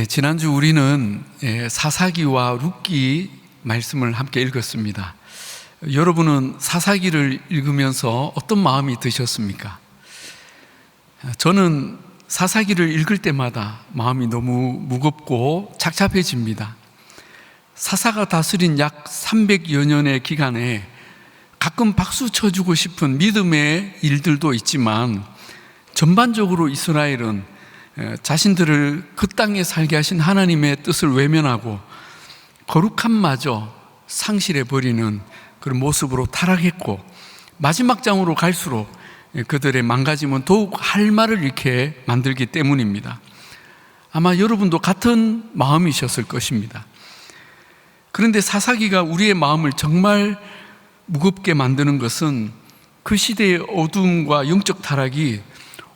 지난주 우리는 사사기와 룻기 말씀을 함께 읽었습니다. 여러분은 사사기를 읽으면서 어떤 마음이 드셨습니까? 저는 사사기를 읽을 때마다 마음이 너무 무겁고 착잡해집니다. 사사가 다스린 약 300여 년의 기간에 가끔 박수 쳐주고 싶은 믿음의 일들도 있지만 전반적으로 이스라엘은 자신들을 그 땅에 살게 하신 하나님의 뜻을 외면하고 거룩함마저 상실해버리는 그런 모습으로 타락했고, 마지막 장으로 갈수록 그들의 망가짐은 더욱 할 말을 잃게 만들기 때문입니다. 아마 여러분도 같은 마음이셨을 것입니다. 그런데 사사기가 우리의 마음을 정말 무겁게 만드는 것은 그 시대의 어둠과 영적 타락이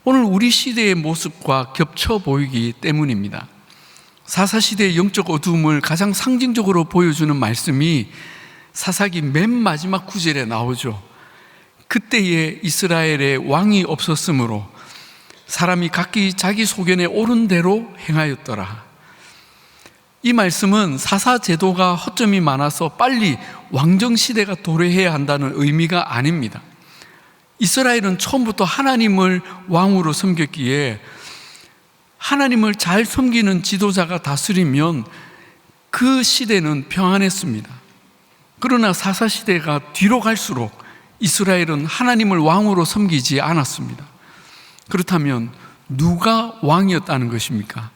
오늘 우리 시대의 모습과 겹쳐 보이기 때문입니다. 사사시대의 영적 어둠을 가장 상징적으로 보여주는 말씀이 사사기 맨 마지막 구절에 나오죠. 그때에 이스라엘의 왕이 없었으므로 사람이 각기 자기 소견에 옳은 대로 행하였더라. 이 말씀은 사사 제도가 허점이 많아서 빨리 왕정시대가 도래해야 한다는 의미가 아닙니다. 이스라엘은 처음부터 하나님을 왕으로 섬겼기에 하나님을 잘 섬기는 지도자가 다스리면 그 시대는 평안했습니다. 그러나 사사시대가 뒤로 갈수록 이스라엘은 하나님을 왕으로 섬기지 않았습니다. 그렇다면 누가 왕이었다는 것입니까?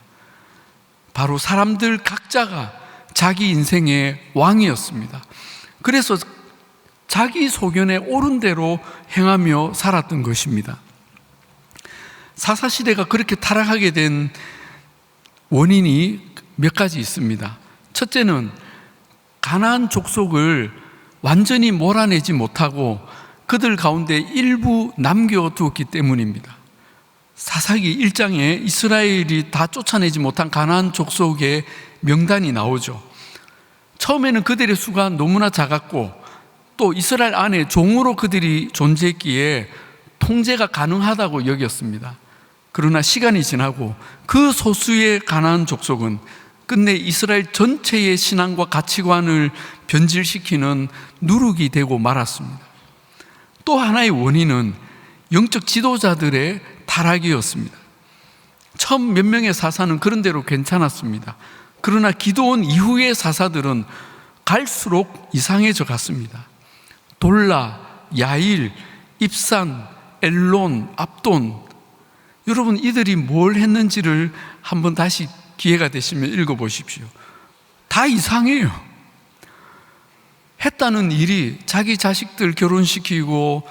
바로 사람들 각자가 자기 인생의 왕이었습니다. 그래서 자기 소견에 옳은 대로 행하며 살았던 것입니다. 사사시대가 그렇게 타락하게 된 원인이 몇 가지 있습니다. 첫째는 가나안 족속을 완전히 몰아내지 못하고 그들 가운데 일부 남겨두었기 때문입니다. 사사기 1장에 이스라엘이 다 쫓아내지 못한 가나안 족속의 명단이 나오죠. 처음에는 그들의 수가 너무나 작았고 또 이스라엘 안에 종으로 그들이 존재했기에 통제가 가능하다고 여겼습니다. 그러나 시간이 지나고 그 소수의 가나안 족속은 끝내 이스라엘 전체의 신앙과 가치관을 변질시키는 누룩이 되고 말았습니다. 또 하나의 원인은 영적 지도자들의 타락이었습니다. 처음 몇 명의 사사는 그런 대로 괜찮았습니다. 그러나 기드온 이후의 사사들은 갈수록 이상해져 갔습니다. 돌라, 야일, 입산, 엘론, 압돈, 여러분 이들이 뭘 했는지를 한번 다시 기회가 되시면 읽어보십시오. 다 이상해요. 했다는 일이 자기 자식들 결혼시키고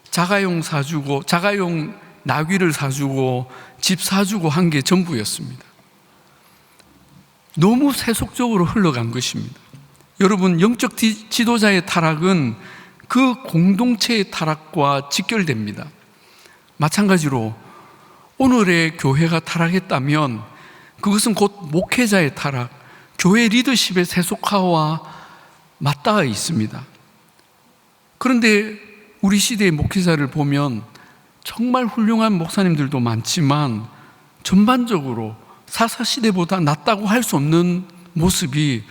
자가용 사주고 자가용 나귀를 사주고 집 사주고 한 게 전부였습니다. 너무 세속적으로 흘러간 것입니다. 여러분, 영적 지도자의 타락은 그 공동체의 타락과 직결됩니다. 마찬가지로 오늘의 교회가 타락했다면 그것은 곧 목회자의 타락, 교회 리더십의 세속화와 맞닿아 있습니다. 그런데 우리 시대의 목회자를 보면 정말 훌륭한 목사님들도 많지만 전반적으로 사사시대보다 낫다고 할 수 없는 모습이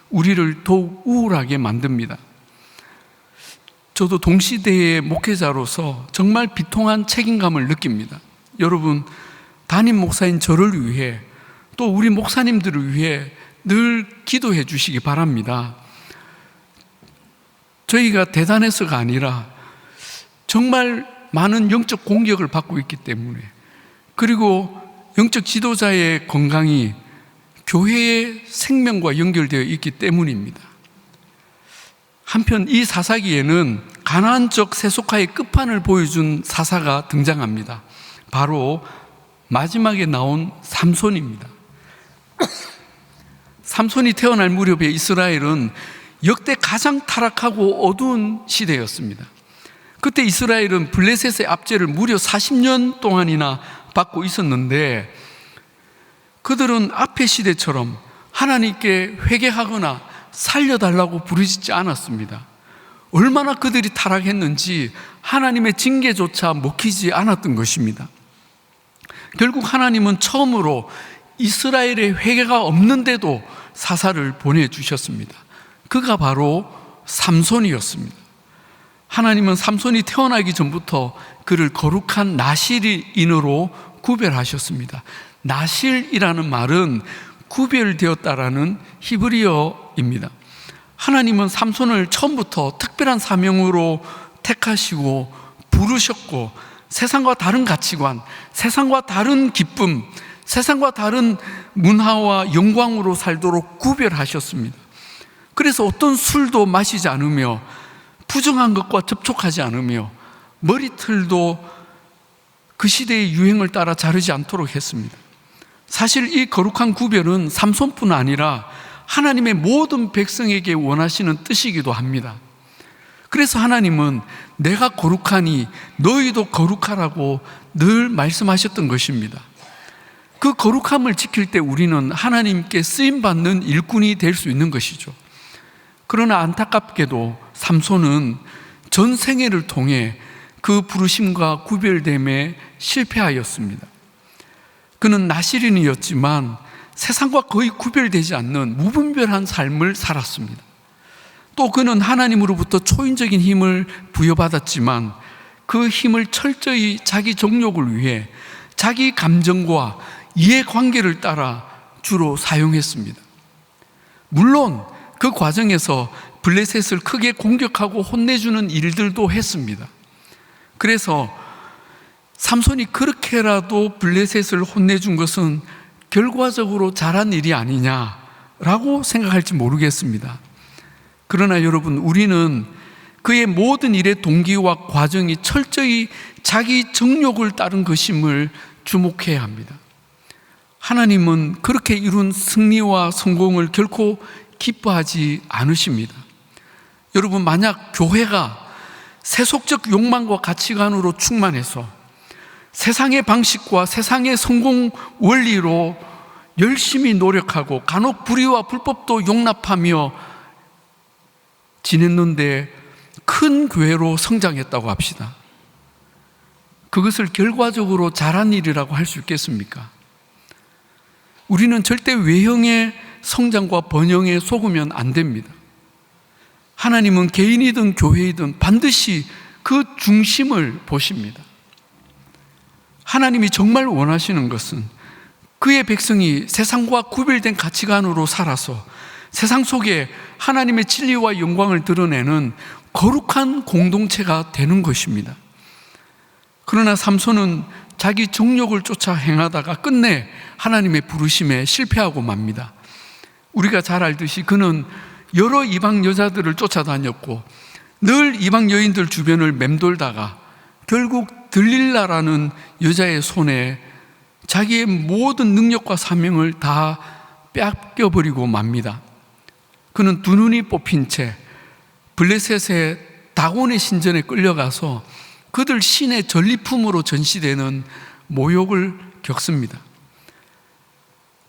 우리를 더욱 우울하게 만듭니다. 저도 동시대의 목회자로서 정말 비통한 책임감을 느낍니다. 여러분, 담임 목사인 저를 위해 또 우리 목사님들을 위해 늘 기도해 주시기 바랍니다. 저희가 대단해서가 아니라 정말 많은 영적 공격을 받고 있기 때문에, 그리고 영적 지도자의 건강이 교회의 생명과 연결되어 있기 때문입니다. 한편 이 사사기에는 가나안적 세속화의 끝판을 보여준 사사가 등장합니다. 바로 마지막에 나온 삼손입니다. 삼손이 태어날 무렵에 이스라엘은 역대 가장 타락하고 어두운 시대였습니다. 그때 이스라엘은 블레셋의 압제를 무려 40년 동안이나 받고 있었는데 그들은 앞의 시대처럼 하나님께 회개하거나 살려달라고 부르짖지 않았습니다. 얼마나 그들이 타락했는지 하나님의 징계조차 먹히지 않았던 것입니다. 결국 하나님은 처음으로 이스라엘의 회개가 없는데도 사사를 보내주셨습니다. 그가 바로 삼손이었습니다. 하나님은 삼손이 태어나기 전부터 그를 거룩한 나실인으로 구별하셨습니다. 나실이라는 말은 구별되었다라는 히브리어입니다. 하나님은 삼손을 처음부터 특별한 사명으로 택하시고 부르셨고, 세상과 다른 가치관, 세상과 다른 기쁨, 세상과 다른 문화와 영광으로 살도록 구별하셨습니다. 그래서 어떤 술도 마시지 않으며, 부정한 것과 접촉하지 않으며, 머리털도 그 시대의 유행을 따라 자르지 않도록 했습니다. 사실 이 거룩한 구별은 삼손뿐 아니라 하나님의 모든 백성에게 원하시는 뜻이기도 합니다. 그래서 하나님은 내가 거룩하니 너희도 거룩하라고 늘 말씀하셨던 것입니다. 그 거룩함을 지킬 때 우리는 하나님께 쓰임받는 일꾼이 될 수 있는 것이죠. 그러나 안타깝게도 삼손은 전 생애를 통해 그 부르심과 구별됨에 실패하였습니다. 그는 나실인이었지만 세상과 거의 구별되지 않는 무분별한 삶을 살았습니다. 또 그는 하나님으로부터 초인적인 힘을 부여받았지만 그 힘을 철저히 자기 정욕을 위해 자기 감정과 이해관계를 따라 주로 사용했습니다. 물론 그 과정에서 블레셋을 크게 공격하고 혼내주는 일들도 했습니다. 그래서 삼손이 그렇게라도 블레셋을 혼내준 것은 결과적으로 잘한 일이 아니냐라고 생각할지 모르겠습니다. 그러나 여러분, 우리는 그의 모든 일의 동기와 과정이 철저히 자기 정욕을 따른 것임을 주목해야 합니다. 하나님은 그렇게 이룬 승리와 성공을 결코 기뻐하지 않으십니다. 여러분, 만약 교회가 세속적 욕망과 가치관으로 충만해서 세상의 방식과 세상의 성공 원리로 열심히 노력하고 간혹 불의와 불법도 용납하며 지냈는데 큰 교회로 성장했다고 합시다. 그것을 결과적으로 잘한 일이라고 할 수 있겠습니까? 우리는 절대 외형의 성장과 번영에 속으면 안 됩니다. 하나님은 개인이든 교회이든 반드시 그 중심을 보십니다. 하나님이 정말 원하시는 것은 그의 백성이 세상과 구별된 가치관으로 살아서 세상 속에 하나님의 진리와 영광을 드러내는 거룩한 공동체가 되는 것입니다. 그러나 삼손은 자기 정욕을 쫓아 행하다가 끝내 하나님의 부르심에 실패하고 맙니다. 우리가 잘 알듯이 그는 여러 이방 여자들을 쫓아다녔고 늘 이방 여인들 주변을 맴돌다가 결국 들릴라라는 여자의 손에 자기의 모든 능력과 사명을 다 뺏겨버리고 맙니다. 그는 두 눈이 뽑힌 채 블레셋의 다곤의 신전에 끌려가서 그들 신의 전리품으로 전시되는 모욕을 겪습니다.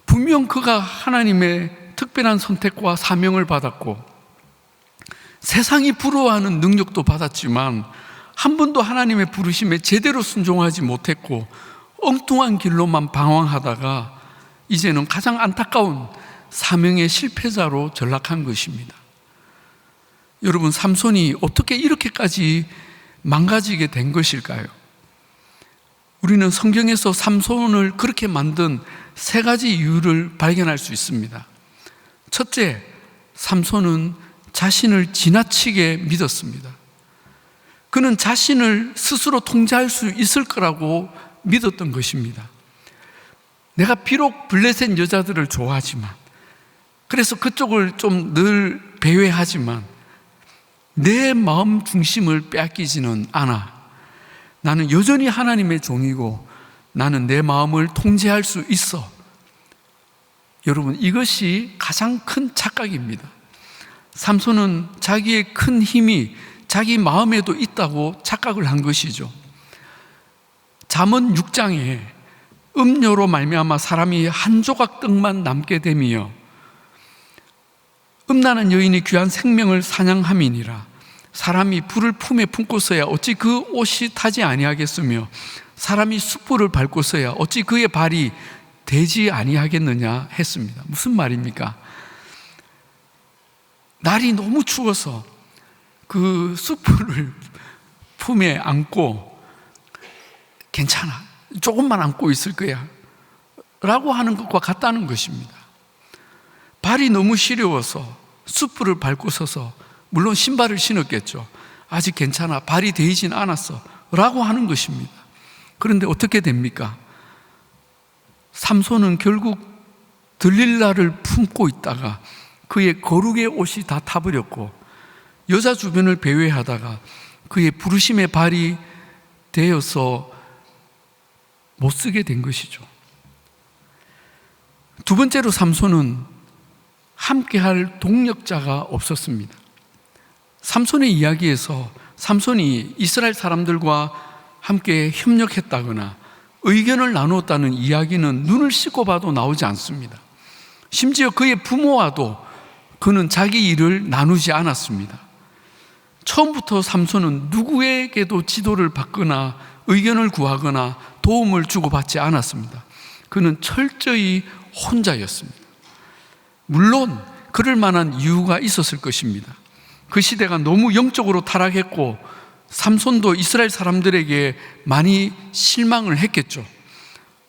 분명 그가 하나님의 특별한 선택과 사명을 받았고 세상이 부러워하는 능력도 받았지만 한 번도 하나님의 부르심에 제대로 순종하지 못했고 엉뚱한 길로만 방황하다가 이제는 가장 안타까운 사명의 실패자로 전락한 것입니다. 여러분, 삼손이 어떻게 이렇게까지 망가지게 된 것일까요? 우리는 성경에서 삼손을 그렇게 만든 세 가지 이유를 발견할 수 있습니다. 첫째, 삼손은 자신을 지나치게 믿었습니다. 그는 자신을 스스로 통제할 수 있을 거라고 믿었던 것입니다. 내가 비록 블레셋 여자들을 좋아하지만, 그래서 그쪽을 좀 늘 배회하지만 내 마음 중심을 빼앗기지는 않아. 나는 여전히 하나님의 종이고 나는 내 마음을 통제할 수 있어. 여러분, 이것이 가장 큰 착각입니다. 삼손은 자기의 큰 힘이 자기 마음에도 있다고 착각을 한 것이죠. 잠언 6장에 음료로 말미암아 사람이 한 조각 떡만 남게 되며 음란한 여인이 귀한 생명을 사냥함이니라. 사람이 불을 품에 품고서야 어찌 그 옷이 타지 아니하겠으며 사람이 숯불을 밟고서야 어찌 그의 발이 되지 아니하겠느냐 했습니다. 무슨 말입니까? 날이 너무 추워서 그 숯불을 품에 안고 괜찮아, 조금만 안고 있을 거야 라고 하는 것과 같다는 것입니다. 발이 너무 시려워서 숯불을 밟고 서서, 물론 신발을 신었겠죠. 아직 괜찮아, 발이 데이진 않았어 라고 하는 것입니다. 그런데 어떻게 됩니까? 삼손은 결국 들릴라를 품고 있다가 그의 거룩의 옷이 다 타버렸고, 여자 주변을 배회하다가 그의 부르심의 발이 되어서 못 쓰게 된 것이죠. 두 번째로 삼손은 함께할 동력자가 없었습니다. 삼손의 이야기에서 삼손이 이스라엘 사람들과 함께 협력했다거나 의견을 나누었다는 이야기는 눈을 씻고 봐도 나오지 않습니다. 심지어 그의 부모와도 그는 자기 일을 나누지 않았습니다. 처음부터 삼손은 누구에게도 지도를 받거나 의견을 구하거나 도움을 주고받지 않았습니다. 그는 철저히 혼자였습니다. 물론 그럴 만한 이유가 있었을 것입니다. 그 시대가 너무 영적으로 타락했고 삼손도 이스라엘 사람들에게 많이 실망을 했겠죠.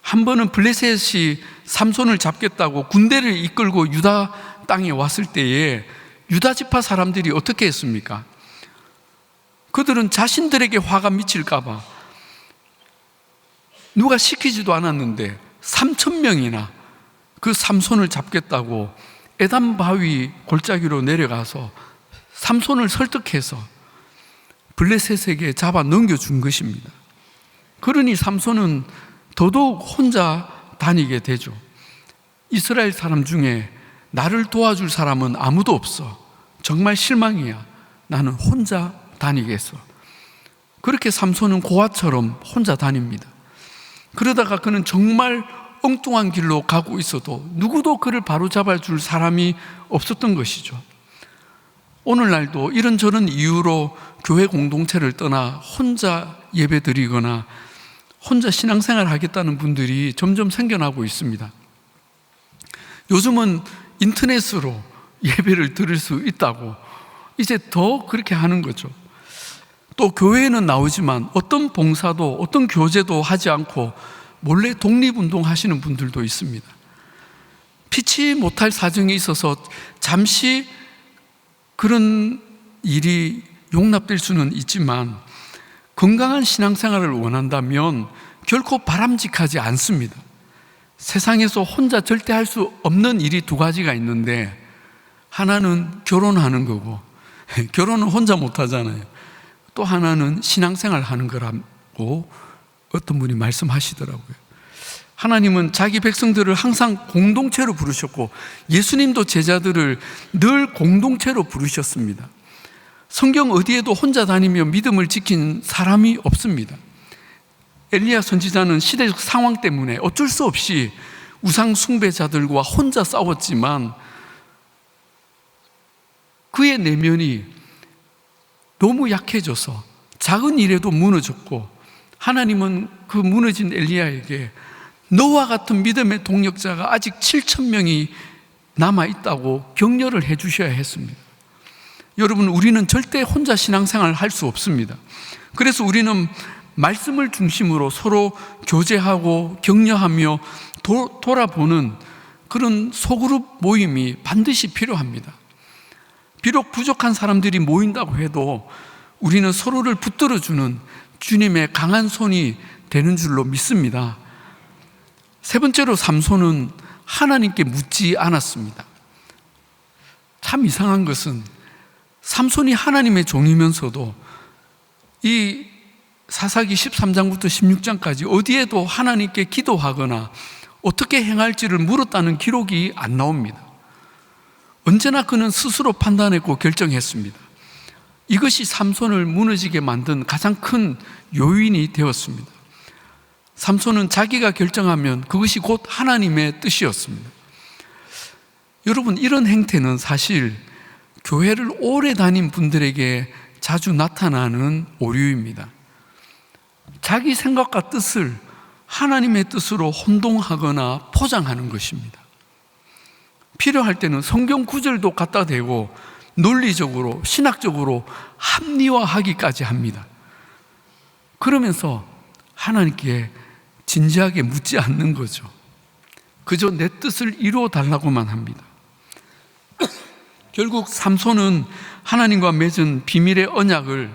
한 번은 블레셋이 삼손을 잡겠다고 군대를 이끌고 유다 땅에 왔을 때에 유다 지파 사람들이 어떻게 했습니까? 그들은 자신들에게 화가 미칠까 봐 누가 시키지도 않았는데 3,000명이나 그 삼손을 잡겠다고 에단 바위 골짜기로 내려가서 삼손을 설득해서 블레셋에게 잡아 넘겨준 것입니다. 그러니 삼손은 더더욱 혼자 다니게 되죠. 이스라엘 사람 중에 나를 도와줄 사람은 아무도 없어, 정말 실망이야, 나는 혼자 다니겠어. 그렇게 삼손은 고아처럼 혼자 다닙니다. 그러다가 그는 정말 엉뚱한 길로 가고 있어도 누구도 그를 바로잡아 줄 사람이 없었던 것이죠. 오늘날도 이런저런 이유로 교회 공동체를 떠나 혼자 예배 드리거나 혼자 신앙생활 하겠다는 분들이 점점 생겨나고 있습니다. 요즘은 인터넷으로 예배를 드릴 수 있다고 이제 더 그렇게 하는 거죠. 또 교회에는 나오지만 어떤 봉사도 어떤 교제도 하지 않고 몰래 독립운동 하시는 분들도 있습니다. 피치 못할 사정이 있어서 잠시 그런 일이 용납될 수는 있지만 건강한 신앙생활을 원한다면 결코 바람직하지 않습니다. 세상에서 혼자 절대 할 수 없는 일이 두 가지가 있는데, 하나는 결혼하는 거고, 결혼은 혼자 못 하잖아요. 또 하나는 신앙생활 하는 거라고 어떤 분이 말씀하시더라고요. 하나님은 자기 백성들을 항상 공동체로 부르셨고 예수님도 제자들을 늘 공동체로 부르셨습니다. 성경 어디에도 혼자 다니며 믿음을 지킨 사람이 없습니다. 엘리야 선지자는 시대적 상황 때문에 어쩔 수 없이 우상 숭배자들과 혼자 싸웠지만 그의 내면이 너무 약해져서 작은 일에도 무너졌고, 하나님은 그 무너진 엘리야에게 너와 같은 믿음의 동력자가 아직 7,000명이 남아있다고 격려를 해 주셔야 했습니다. 여러분, 우리는 절대 혼자 신앙생활을 할 수 없습니다. 그래서 우리는 말씀을 중심으로 서로 교제하고 격려하며 돌아보는 그런 소그룹 모임이 반드시 필요합니다. 비록 부족한 사람들이 모인다고 해도 우리는 서로를 붙들어주는 주님의 강한 손이 되는 줄로 믿습니다. 세 번째로 삼손은 하나님께 묻지 않았습니다. 참 이상한 것은 삼손이 하나님의 종이면서도 이 사사기 13장부터 16장까지 어디에도 하나님께 기도하거나 어떻게 행할지를 물었다는 기록이 안 나옵니다. 언제나 그는 스스로 판단했고 결정했습니다. 이것이 삼손을 무너지게 만든 가장 큰 요인이 되었습니다. 삼손은 자기가 결정하면 그것이 곧 하나님의 뜻이었습니다. 여러분, 이런 행태는 사실 교회를 오래 다닌 분들에게 자주 나타나는 오류입니다. 자기 생각과 뜻을 하나님의 뜻으로 혼동하거나 포장하는 것입니다. 필요할 때는 성경 구절도 갖다 대고 논리적으로, 신학적으로 합리화하기까지 합니다. 그러면서 하나님께 진지하게 묻지 않는 거죠. 그저 내 뜻을 이루어 달라고만 합니다. 결국 삼손은 하나님과 맺은 비밀의 언약을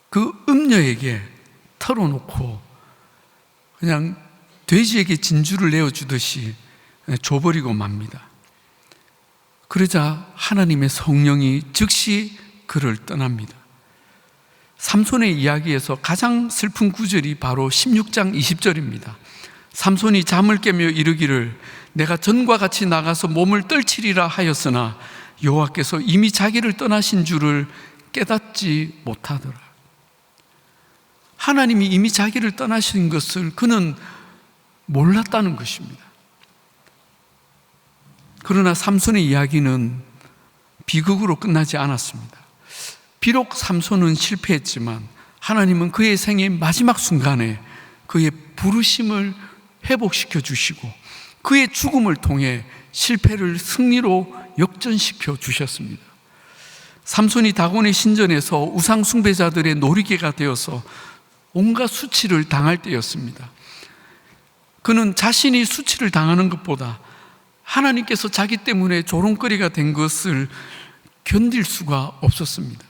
그 음녀에게 털어놓고 그냥 돼지에게 진주를 내어주듯이 줘버리고 맙니다. 그러자 하나님의 성령이 즉시 그를 떠납니다. 삼손의 이야기에서 가장 슬픈 구절이 바로 16장 20절입니다. 삼손이 잠을 깨며 이르기를 내가 전과 같이 나가서 몸을 떨치리라 하였으나 여호와께서 이미 자기를 떠나신 줄을 깨닫지 못하더라. 하나님이 이미 자기를 떠나신 것을 그는 몰랐다는 것입니다. 그러나 삼손의 이야기는 비극으로 끝나지 않았습니다. 비록 삼손은 실패했지만 하나님은 그의 생의 마지막 순간에 그의 부르심을 회복시켜 주시고 그의 죽음을 통해 실패를 승리로 역전시켜 주셨습니다. 삼손이 다곤의 신전에서 우상 숭배자들의 놀이개가 되어서 온갖 수치를 당할 때였습니다. 그는 자신이 수치를 당하는 것보다 하나님께서 자기 때문에 조롱거리가 된 것을 견딜 수가 없었습니다.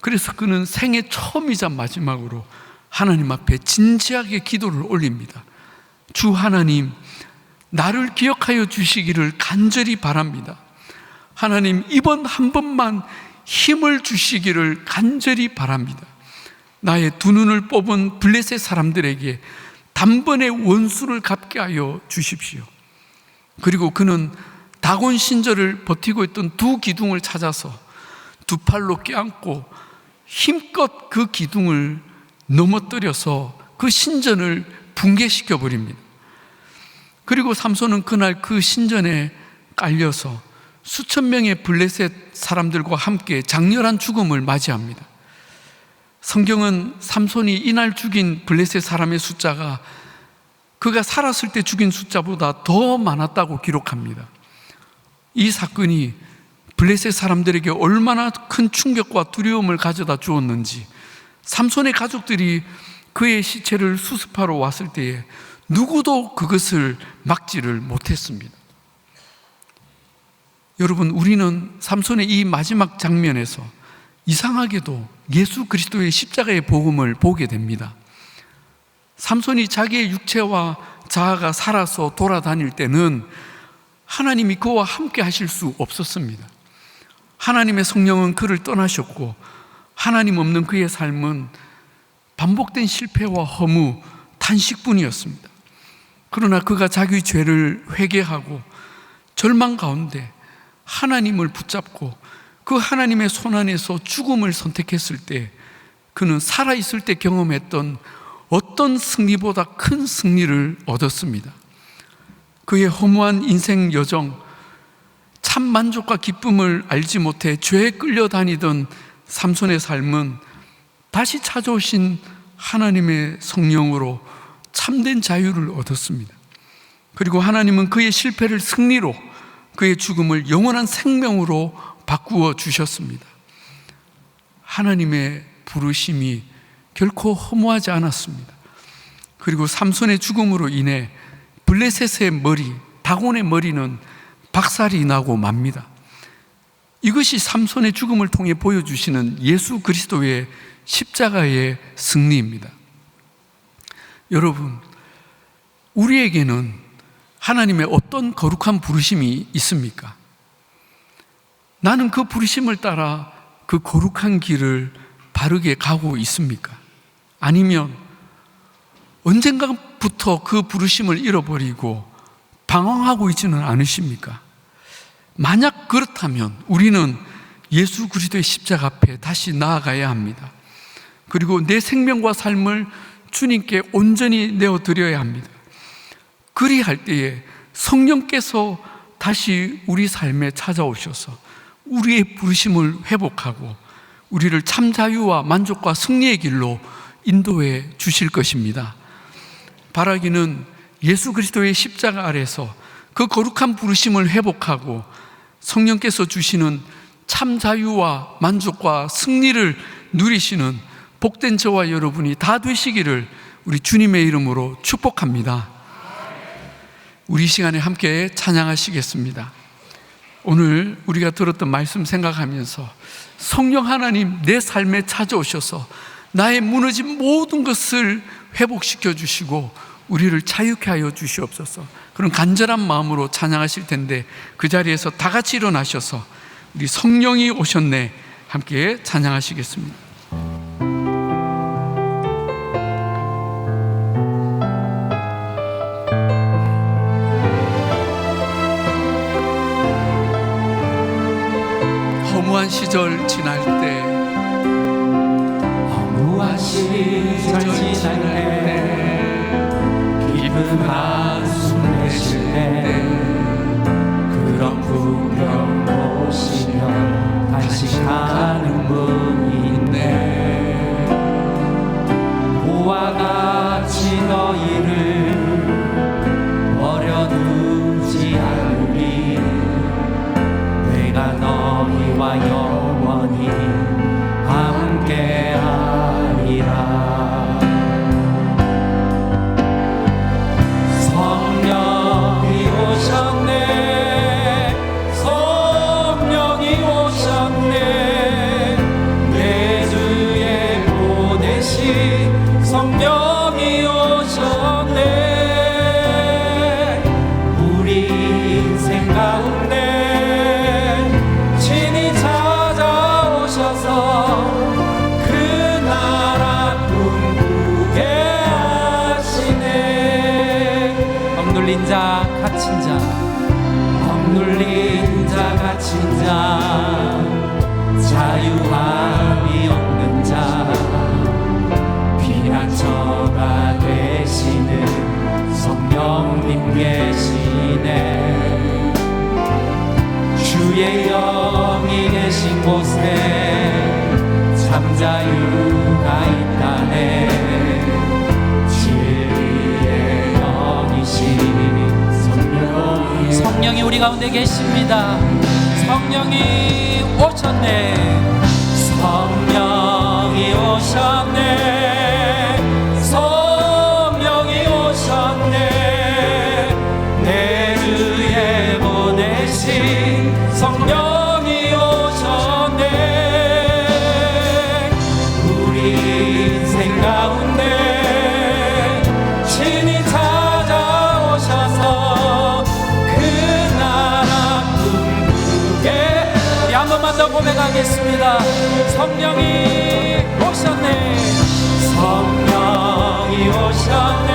그래서 그는 생애 처음이자 마지막으로 하나님 앞에 진지하게 기도를 올립니다. 주 하나님, 나를 기억하여 주시기를 간절히 바랍니다. 하나님, 이번 한 번만 힘을 주시기를 간절히 바랍니다. 나의 두 눈을 뽑은 블레셋 사람들에게 단번에 원수를 갚게 하여 주십시오. 그리고 그는 다곤 신전을 버티고 있던 두 기둥을 찾아서 두 팔로 껴안고 힘껏 그 기둥을 넘어뜨려서 그 신전을 붕괴시켜 버립니다. 그리고 삼손은 그날 그 신전에 깔려서 수천 명의 블레셋 사람들과 함께 장렬한 죽음을 맞이합니다. 성경은 삼손이 이날 죽인 블레셋 사람의 숫자가 그가 살았을 때 죽인 숫자보다 더 많았다고 기록합니다. 이 사건이 블레셋 사람들에게 얼마나 큰 충격과 두려움을 가져다 주었는지, 삼손의 가족들이 그의 시체를 수습하러 왔을 때에 누구도 그것을 막지를 못했습니다. 여러분, 우리는 삼손의 이 마지막 장면에서 이상하게도 예수 그리스도의 십자가의 복음을 보게 됩니다. 삼손이 자기의 육체와 자아가 살아서 돌아다닐 때는 하나님이 그와 함께 하실 수 없었습니다. 하나님의 성령은 그를 떠나셨고 하나님 없는 그의 삶은 반복된 실패와 허무, 탄식뿐이었습니다. 그러나 그가 자기 죄를 회개하고 절망 가운데 하나님을 붙잡고 그 하나님의 손안에서 죽음을 선택했을 때 그는 살아있을 때 경험했던 어떤 승리보다 큰 승리를 얻었습니다. 그의 허무한 인생 여정, 참 만족과 기쁨을 알지 못해 죄에 끌려다니던 삼손의 삶은 다시 찾아오신 하나님의 성령으로 참된 자유를 얻었습니다. 그리고 하나님은 그의 실패를 승리로, 그의 죽음을 영원한 생명으로 바꾸어 주셨습니다. 하나님의 부르심이 결코 허무하지 않았습니다. 그리고 삼손의 죽음으로 인해 블레셋의 머리, 다곤의 머리는 박살이 나고 맙니다. 이것이 삼손의 죽음을 통해 보여주시는 예수 그리스도의 십자가의 승리입니다. 여러분, 우리에게는 하나님의 어떤 거룩한 부르심이 있습니까? 나는 그 부르심을 따라 그 거룩한 길을 바르게 가고 있습니까? 아니면 언젠가부터 그 부르심을 잃어버리고 방황하고 있지는 않으십니까? 만약 그렇다면 우리는 예수 그리스도의 십자가 앞에 다시 나아가야 합니다. 그리고 내 생명과 삶을 주님께 온전히 내어드려야 합니다. 그리할 때에 성령께서 다시 우리 삶에 찾아오셔서 우리의 부르심을 회복하고 우리를 참 자유와 만족과 승리의 길로 인도해 주실 것입니다. 바라기는 예수 그리스도의 십자가 아래서 그 거룩한 부르심을 회복하고 성령께서 주시는 참 자유와 만족과 승리를 누리시는 복된 저와 여러분이 다 되시기를 우리 주님의 이름으로 축복합니다. 우리 시간에 함께 찬양하시겠습니다. 오늘 우리가 들었던 말씀 생각하면서 성령 하나님 내 삶에 찾아오셔서 나의 무너진 모든 것을 회복시켜 주시고 우리를 자유케 하여 주시옵소서. 그런 간절한 마음으로 찬양하실 텐데 그 자리에서 다 같이 일어나셔서 우리 성령이 오셨네 함께 찬양하시겠습니다. 허무한 시절 지날 때, 허무한 시절 지날 때, 깊은 한숨 내쉴 때, 그런 풍경 보시며 간직하는 분인데, 모와 같이 너희를 버려두지 않으리. 내가 너희와 영원히 함께하리라. 성령이 오셨네, 성령이 오셨네, 내 주에 보내신 성령이 오셨네. 우리 인생 가운데 자 갇힌 자, 억눌린 자 갇힌 자, 자유함이 없는 자, 피난처가 되시는 성령님 계시네. 주의 영이 계신 곳에 참 자유가 있다네. 성령이 우리 가운데 계십니다. 성령이 오셨네, 성령이 오셨네, 성령이 오셨네, 내 주에 보내신 성령이 오셨네. 우리 인생 가운데 친히 찾아오셔서 한 번만 더 고백하겠습니다. 성령이 오셨네, 성령이 오셨네,